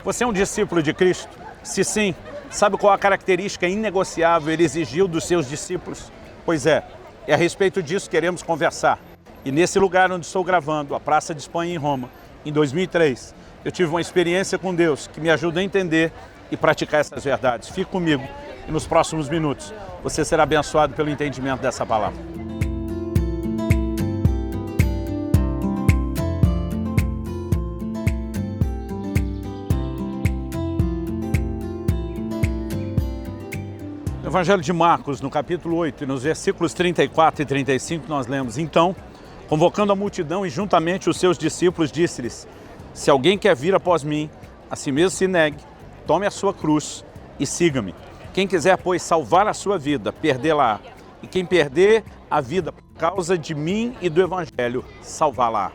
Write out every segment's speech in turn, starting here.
Você é um discípulo de Cristo? Se sim, sabe qual a característica inegociável ele exigiu dos seus discípulos? Pois é a respeito disso que queremos conversar. E nesse lugar onde estou gravando, a Praça de Espanha em Roma, em 2003, eu tive uma experiência com Deus que me ajuda a entender e praticar essas verdades. Fique comigo e nos próximos minutos você será abençoado pelo entendimento dessa palavra. No Evangelho de Marcos, no capítulo 8, nos versículos 34 e 35, nós lemos: Então, convocando a multidão e juntamente os seus discípulos, disse-lhes: Se alguém quer vir após mim, a si mesmo se negue, tome a sua cruz e siga-me. Quem quiser, pois, salvar a sua vida, perdê-la. E quem perder a vida por causa de mim e do Evangelho, salvá-la.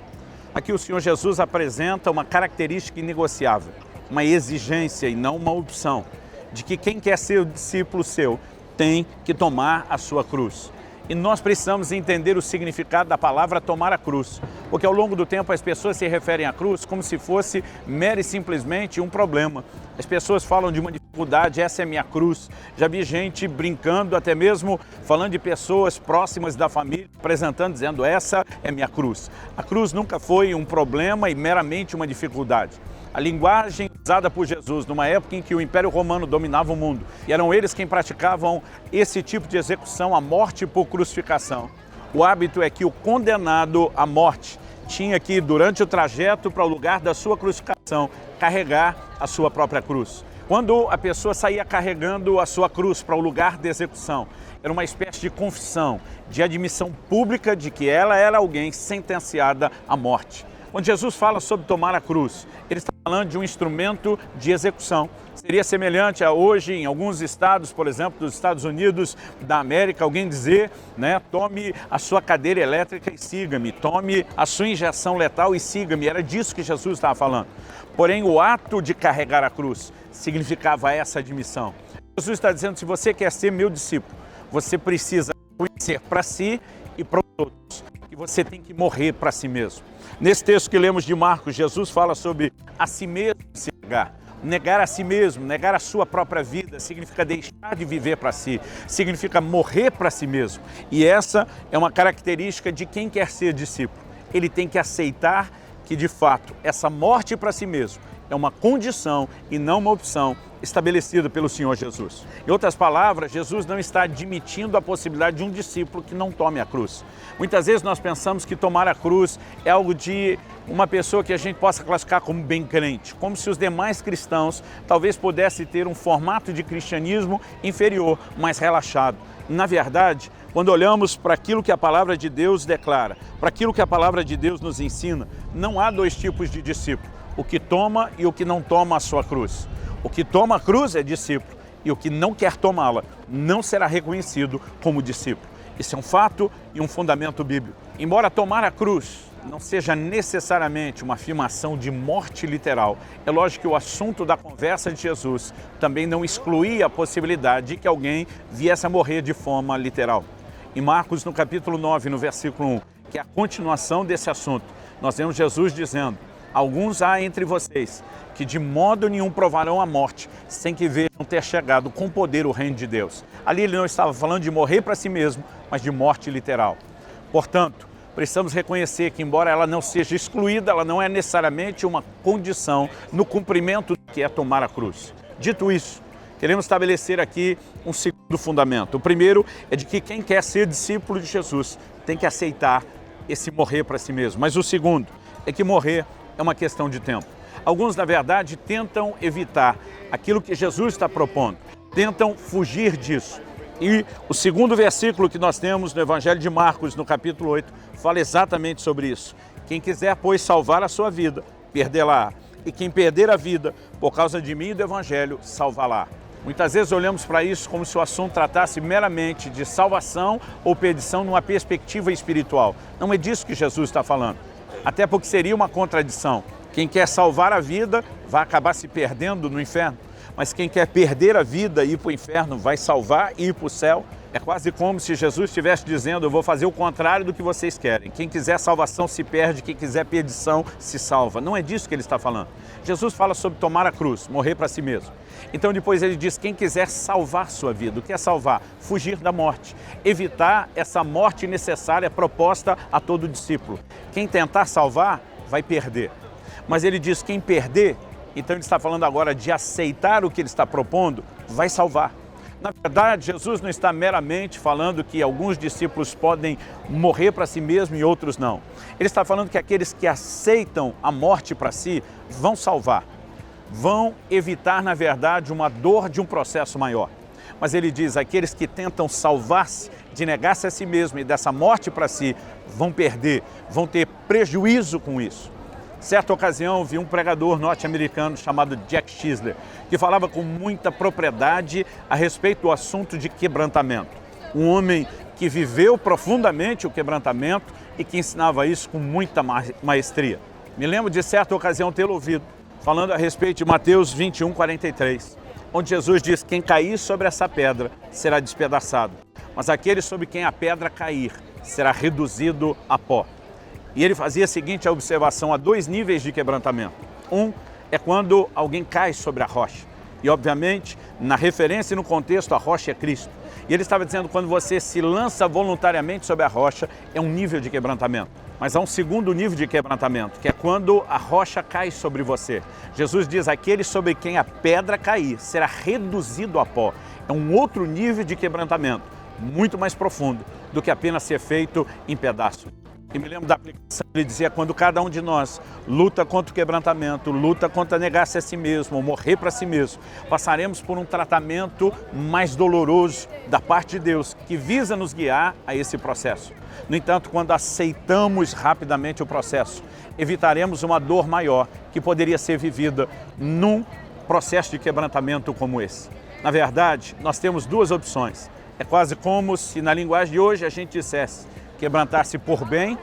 Aqui o Senhor Jesus apresenta uma característica inegociável, uma exigência e não uma opção, de que quem quer ser o discípulo seu tem que tomar a sua cruz. E nós precisamos entender o significado da palavra tomar a cruz, porque ao longo do tempo as pessoas se referem à cruz como se fosse mera e simplesmente um problema. As pessoas falam de uma dificuldade: essa é minha cruz. Já vi gente brincando, até mesmo falando de pessoas próximas da família, apresentando, dizendo: essa é minha cruz. A cruz nunca foi um problema e meramente uma dificuldade. A linguagem usada por Jesus numa época em que o Império Romano dominava o mundo, e eram eles quem praticavam esse tipo de execução, a morte por crucificação. O hábito é que o condenado à morte tinha que, durante o trajeto para o lugar da sua crucificação, carregar a sua própria cruz. Quando a pessoa saía carregando a sua cruz para o lugar de execução, era uma espécie de confissão, de admissão pública de que ela era alguém sentenciada à morte. Quando Jesus fala sobre tomar a cruz, ele está falando de um instrumento de execução. Seria semelhante a hoje, em alguns estados, por exemplo, dos Estados Unidos da América, alguém dizer, tome a sua cadeira elétrica e siga-me, tome a sua injeção letal e siga-me. Era disso que Jesus estava falando. Porém, o ato de carregar a cruz significava essa admissão. Jesus está dizendo: se você quer ser meu discípulo, você precisa conhecer para si e para os outros, que você tem que morrer para si mesmo. Nesse texto que lemos de Marcos, Jesus fala sobre a si mesmo se negar. Negar a si mesmo, negar a sua própria vida, significa deixar de viver para si, significa morrer para si mesmo. E essa é uma característica de quem quer ser discípulo. Ele tem que aceitar que, de fato, essa morte para si mesmo é uma condição e não uma opção estabelecida pelo Senhor Jesus. Em outras palavras, Jesus não está admitindo a possibilidade de um discípulo que não tome a cruz. Muitas vezes nós pensamos que tomar a cruz é algo de uma pessoa que a gente possa classificar como bem crente, como se os demais cristãos talvez pudessem ter um formato de cristianismo inferior, mais relaxado. Na verdade, quando olhamos para aquilo que a palavra de Deus declara, para aquilo que a palavra de Deus nos ensina, não há dois tipos de discípulo: o que toma e o que não toma a sua cruz. O que toma a cruz é discípulo, e o que não quer tomá-la não será reconhecido como discípulo. Isso é um fato e um fundamento bíblico. Embora tomar a cruz não seja necessariamente uma afirmação de morte literal, é lógico que o assunto da conversa de Jesus também não excluía a possibilidade de que alguém viesse a morrer de forma literal. Em Marcos, no capítulo 9, no versículo 1, que é a continuação desse assunto, nós vemos Jesus dizendo: alguns há entre vocês que de modo nenhum provarão a morte, sem que vejam ter chegado com poder o reino de Deus. Ali ele não estava falando de morrer para si mesmo, mas de morte literal. Portanto, precisamos reconhecer que, embora ela não seja excluída, ela não é necessariamente uma condição no cumprimento do que é tomar a cruz. Dito isso, queremos estabelecer aqui um segundo fundamento. O primeiro é de que quem quer ser discípulo de Jesus tem que aceitar esse morrer para si mesmo. Mas o segundo é que morrer é uma questão de tempo. Alguns, na verdade, tentam evitar aquilo que Jesus está propondo, tentam fugir disso. E o segundo versículo que nós temos no Evangelho de Marcos, no capítulo 8, fala exatamente sobre isso. Quem quiser, pois, salvar a sua vida, perdê-la. E quem perder a vida, por causa de mim e do Evangelho, salvá-la. Muitas vezes olhamos para isso como se o assunto tratasse meramente de salvação ou perdição numa perspectiva espiritual. Não é disso que Jesus está falando. Até porque seria uma contradição. Quem quer salvar a vida vai acabar se perdendo no inferno. mas quem quer perder a vida e ir para o inferno vai salvar e ir para o céu. É quase como se Jesus estivesse dizendo, eu vou fazer o contrário do que vocês querem. Quem quiser salvação se perde, quem quiser perdição se salva. Não é disso que ele está falando. Jesus fala sobre tomar a cruz, morrer para si mesmo. Então depois ele diz, quem quiser salvar sua vida, o que é salvar? Fugir da morte, evitar essa morte necessária proposta a todo discípulo. Quem tentar salvar, vai perder. Mas ele diz, quem perder, então ele está falando agora de aceitar o que ele está propondo, vai salvar. Na verdade, Jesus não está meramente falando que alguns discípulos podem morrer para si mesmo e outros não. Ele está falando que aqueles que aceitam a morte para si vão salvar, vão evitar, na verdade, uma dor de um processo maior. Mas ele diz, aqueles que tentam salvar-se, de negar-se a si mesmo e dessa morte para si, vão perder, vão ter prejuízo com isso. Certa ocasião, vi um pregador norte-americano chamado Jack Chisler, que falava com muita propriedade a respeito do assunto de quebrantamento. Um homem que viveu profundamente o quebrantamento e que ensinava isso com muita maestria. Me lembro de certa ocasião tê-lo ouvido, falando a respeito de Mateus 21, 43, onde Jesus diz, quem cair sobre essa pedra será despedaçado, mas aquele sobre quem a pedra cair será reduzido a pó. E ele fazia a seguinte observação, há dois níveis de quebrantamento. Um é quando alguém cai sobre a rocha. E obviamente, na referência e no contexto, a rocha é Cristo. E ele estava dizendo, quando você se lança voluntariamente sobre a rocha, é um nível de quebrantamento. Mas há um segundo nível de quebrantamento, que é quando a rocha cai sobre você. Jesus diz, aquele sobre quem a pedra cair será reduzido a pó. É um outro nível de quebrantamento, muito mais profundo do que apenas ser feito em pedaços. E me lembro da aplicação, ele dizia, quando cada um de nós luta contra o quebrantamento, luta contra negar-se a si mesmo, ou morrer para si mesmo, passaremos por um tratamento mais doloroso da parte de Deus, que visa nos guiar a esse processo. No entanto, quando aceitamos rapidamente o processo, evitaremos uma dor maior que poderia ser vivida num processo de quebrantamento como esse. Na verdade, nós temos duas opções. É quase como se na linguagem de hoje a gente dissesse, quebrantar-se por bem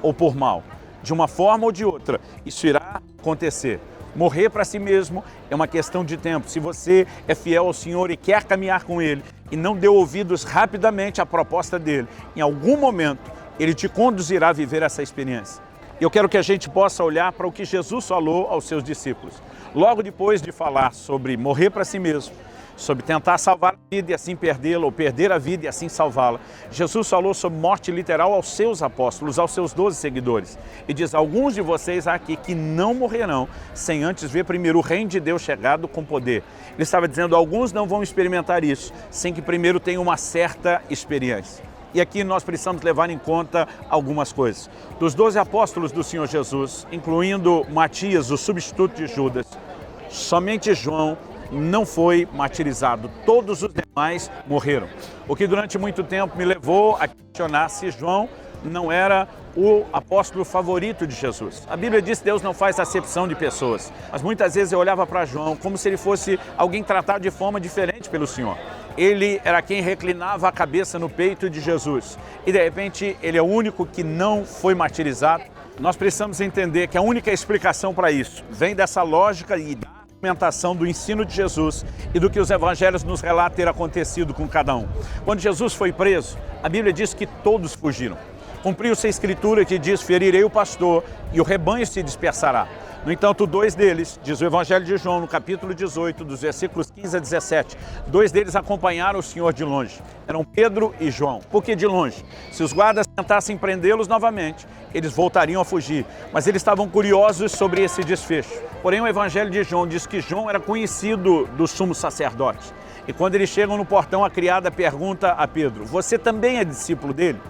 ou por mal, de uma forma ou de outra, isso irá acontecer. Morrer para si mesmo é uma questão de tempo. Se você é fiel ao Senhor e quer caminhar com Ele e não deu ouvidos rapidamente à proposta dEle, em algum momento Ele te conduzirá a viver essa experiência. Eu quero que a gente possa olhar para o que Jesus falou aos seus discípulos. Logo depois de falar sobre morrer para si mesmo, sobre tentar salvar a vida e assim perdê-la, ou perder a vida e assim salvá-la. Jesus falou sobre morte literal aos seus apóstolos, aos seus 12 seguidores. E diz, alguns de vocês aqui que não morrerão sem antes ver primeiro o reino de Deus chegado com poder. Ele estava dizendo, alguns não vão experimentar isso, sem que primeiro tenham uma certa experiência. E aqui nós precisamos levar em conta algumas coisas. Dos 12 apóstolos do Senhor Jesus, incluindo Matias, o substituto de Judas, somente João não foi martirizado, todos os demais morreram. O que durante muito tempo me levou a questionar se João não era o apóstolo favorito de Jesus. A Bíblia diz que Deus não faz acepção de pessoas, mas muitas vezes eu olhava para João como se ele fosse alguém tratado de forma diferente pelo Senhor. Ele era quem reclinava a cabeça no peito de Jesus e de repente ele é o único que não foi martirizado. Nós precisamos entender que a única explicação para isso vem dessa lógica e da argumentação do ensino de Jesus e do que os evangelhos nos relatam ter acontecido com cada um. Quando Jesus foi preso, a Bíblia diz que todos fugiram. Cumpriu-se a escritura que diz, ferirei o pastor e o rebanho se dispersará. No entanto, dois deles, diz o Evangelho de João, no capítulo 18, dos versículos 15 a 17, dois deles acompanharam o Senhor de longe. Eram Pedro e João. Por que de longe? Se os guardas tentassem prendê-los novamente, eles voltariam a fugir. Mas eles estavam curiosos sobre esse desfecho. Porém, o Evangelho de João diz que João era conhecido do sumo sacerdote. E quando eles chegam no portão, a criada pergunta a Pedro, você também é discípulo dele?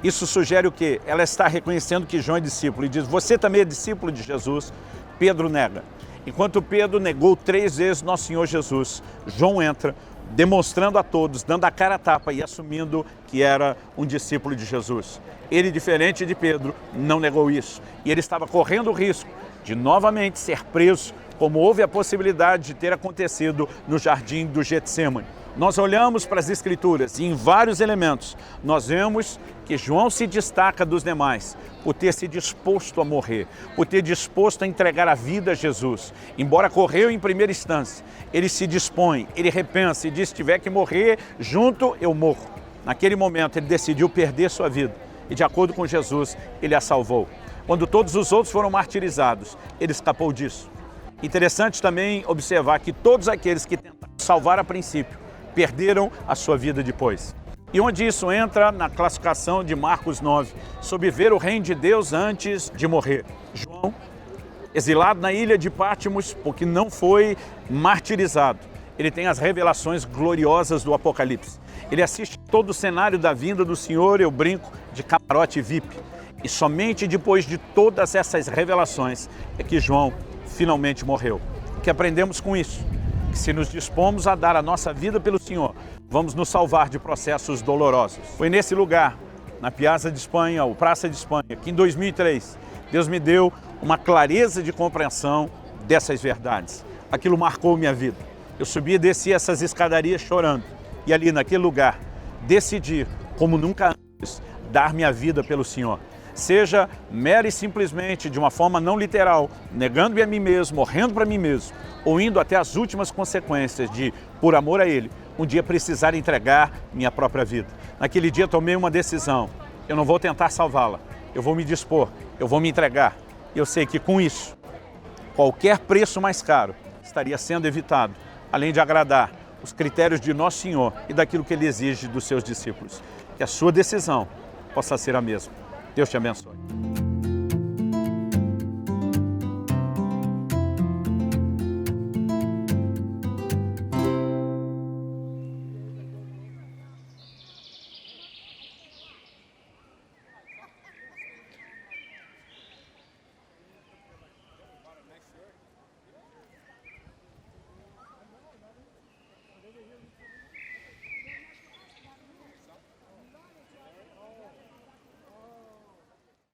Isso sugere o quê? Ela está reconhecendo que João é discípulo e diz, você também é discípulo de Jesus? Pedro nega. Enquanto Pedro negou 3 vezes nosso Senhor Jesus, João entra, demonstrando a todos, dando a cara a tapa e assumindo que era um discípulo de Jesus. Ele, diferente de Pedro, não negou isso. E ele estava correndo o risco de novamente ser preso, como houve a possibilidade de ter acontecido no jardim do Getsêmani, Nós olhamos para as Escrituras e em vários elementos nós vemos que João se destaca dos demais por ter se disposto a morrer, por ter disposto a entregar a vida a Jesus. Embora correu em primeira instância, ele se dispõe, ele repensa e diz: se tiver que morrer junto, eu morro. Naquele momento ele decidiu perder sua vida e, de acordo com Jesus, ele a salvou. Quando todos os outros foram martirizados, ele escapou disso. Interessante também observar que todos aqueles que tentaram salvar a princípio perderam a sua vida depois. E onde isso entra na classificação de Marcos 9, sobre ver o reino de Deus antes de morrer. João, exilado na ilha de Pátimos, porque não foi martirizado, ele tem as revelações gloriosas do Apocalipse. Ele assiste todo o cenário da vinda do Senhor, eu brinco, de camarote VIP. E somente depois de todas essas revelações é que João finalmente morreu. O que aprendemos com isso? Que se nos dispomos a dar a nossa vida pelo Senhor, vamos nos salvar de processos dolorosos. Foi nesse lugar, na Piazza de Espanha, ou Praça de Espanha, que em 2003, Deus me deu uma clareza de compreensão dessas verdades. Aquilo marcou minha vida. Eu subi e desci essas escadarias chorando. E ali, naquele lugar, decidi, como nunca antes, dar minha vida pelo Senhor. Seja mera e simplesmente, de uma forma não literal, negando-me a mim mesmo, morrendo para mim mesmo, ou indo até as últimas consequências de, por amor a Ele, um dia precisar entregar minha própria vida. Naquele dia tomei uma decisão: eu não vou tentar salvá-la, eu vou me dispor, eu vou me entregar. E eu sei que com isso, qualquer preço mais caro estaria sendo evitado, além de agradar os critérios de Nosso Senhor e daquilo que Ele exige dos seus discípulos. Que a sua decisão possa ser a mesma. Deus te abençoe.